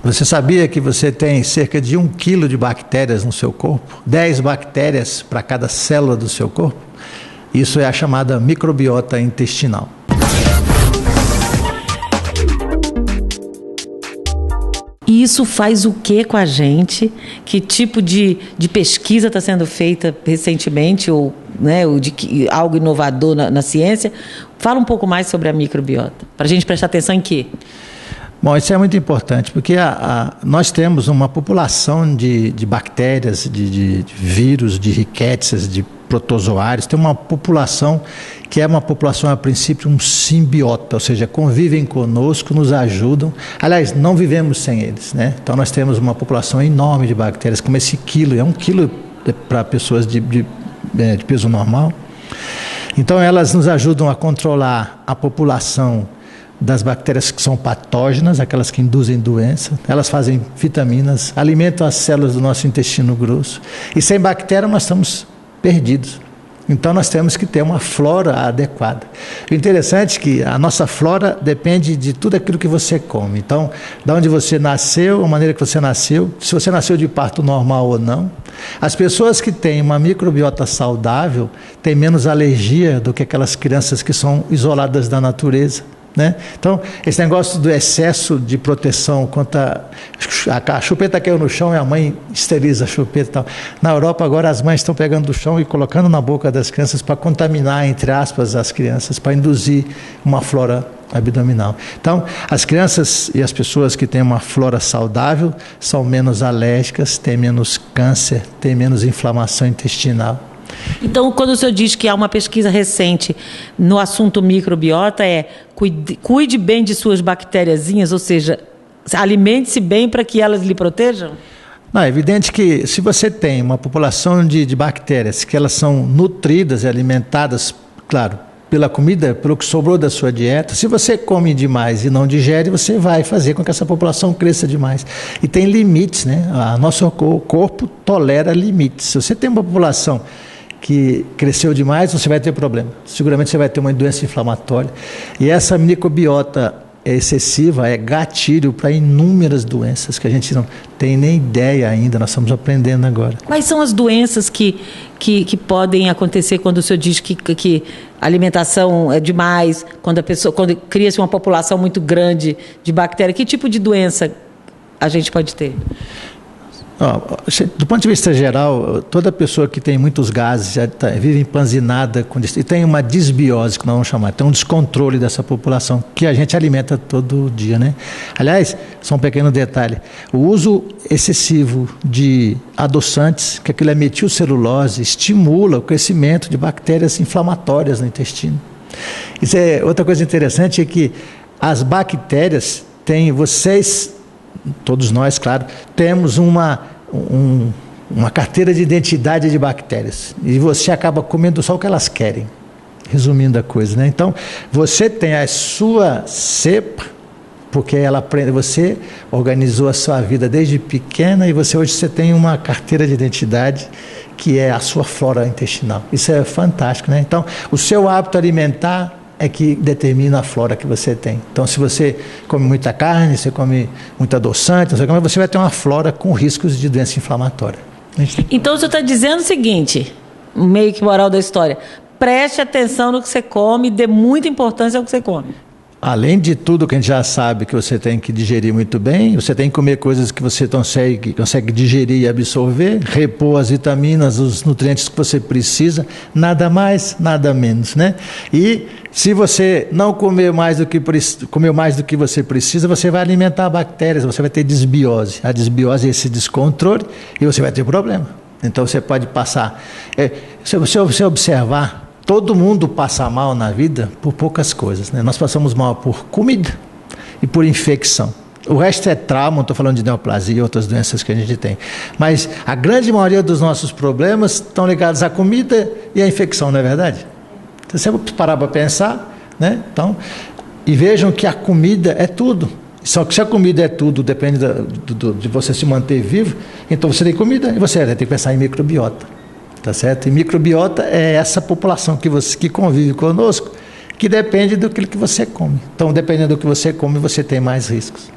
Você sabia que você tem cerca de 1 quilo de bactérias no seu corpo? 10 bactérias para cada célula do seu corpo? Isso é a chamada microbiota intestinal. E isso faz o que com a gente? Que tipo de pesquisa está sendo feita recentemente, ou algo inovador na ciência? Fala um pouco mais sobre a microbiota, para a gente prestar atenção em quê? Bom, isso é muito importante, porque nós temos uma população de bactérias, de vírus, de riquétsias, de protozoários. Tem uma população que é uma população, a princípio, um simbiota, ou seja, convivem conosco, nos ajudam. Aliás, não vivemos sem eles, né? Então, nós temos uma população enorme de bactérias, como esse quilo, é 1 quilo para pessoas de peso normal. Então, elas nos ajudam a controlar a população das bactérias que são patógenas, aquelas que induzem doença. Elas fazem vitaminas, alimentam as células do nosso intestino grosso. E sem bactéria nós estamos perdidos. Então nós temos que ter uma flora adequada. O interessante é que a nossa flora depende de tudo aquilo que você come. Então, da onde você nasceu, a maneira que você nasceu, se você nasceu de parto normal ou não. As pessoas que têm uma microbiota saudável têm menos alergia do que aquelas crianças que são isoladas da natureza, né? Então, esse negócio do excesso de proteção contra a chupeta caiu no chão e a mãe esteriliza a chupeta e tal. Na Europa agora as mães estão pegando do chão e colocando na boca das crianças para contaminar, entre aspas, as crianças, para induzir uma flora abdominal. Então, as crianças e as pessoas que têm uma flora saudável são menos alérgicas, têm menos câncer, têm menos inflamação intestinal. Então, quando o senhor diz que há uma pesquisa recente no assunto microbiota, cuide bem de suas bactériazinhas, ou seja, alimente-se bem para que elas lhe protejam? Não, é evidente que se você tem uma população de bactérias que elas são nutridas e alimentadas, claro, pela comida, pelo que sobrou da sua dieta, se você come demais e não digere, você vai fazer com que essa população cresça demais. E tem limites, né? Nosso corpo tolera limites. Se você tem uma população que cresceu demais, você vai ter problema. Seguramente você vai ter uma doença inflamatória. E essa microbiota excessiva é gatilho para inúmeras doenças que a gente não tem nem ideia ainda, nós estamos aprendendo agora. Quais são as doenças que podem acontecer quando o senhor diz que a alimentação é demais, quando cria-se uma população muito grande de bactérias? Que tipo de doença a gente pode ter? Do ponto de vista geral, toda pessoa que tem muitos gases vive empanzinada e tem uma disbiose, que nós vamos chamar, tem um descontrole dessa população que a gente alimenta todo dia, né? Aliás, só um pequeno detalhe, o uso excessivo de adoçantes, que aquilo é metilcelulose, estimula o crescimento de bactérias inflamatórias no intestino. Isso é outra coisa interessante, é que as bactérias têm, todos nós, claro, temos uma carteira de identidade de bactérias. E você acaba comendo só o que elas querem, resumindo a coisa, né? Então, você tem a sua cepa, porque você organizou a sua vida desde pequena e hoje você tem uma carteira de identidade que é a sua flora intestinal. Isso é fantástico, né? Então, o seu hábito alimentar é que determina a flora que você tem. Então, se você come muita carne, você come muito adoçante, você vai ter uma flora com riscos de doença inflamatória. Então, o senhor está dizendo o seguinte, meio que moral da história, preste atenção no que você come, dê muita importância ao que você come. Além de tudo que a gente já sabe que você tem que digerir muito bem, você tem que comer coisas que você consegue digerir e absorver, repor as vitaminas, os nutrientes que você precisa, nada mais, nada menos, né? E se você não comeu mais do que você precisa, você vai alimentar bactérias, você vai ter desbiose. A desbiose é esse descontrole e você vai ter problema. Então você pode passar... Se você observar, todo mundo passa mal na vida por poucas coisas, né? Nós passamos mal por comida e por infecção. O resto é trauma, não estou falando de neoplasia e outras doenças que a gente tem. Mas a grande maioria dos nossos problemas estão ligados à comida e à infecção, não é verdade? Então, se você parar para pensar, né? Então, e vejam que a comida é tudo. Só que se a comida é tudo, depende de você se manter vivo, então você tem comida e você tem que pensar em microbiota. Tá certo? E microbiota é essa população que convive conosco, que depende do que você come. Então, dependendo do que você come, você tem mais riscos.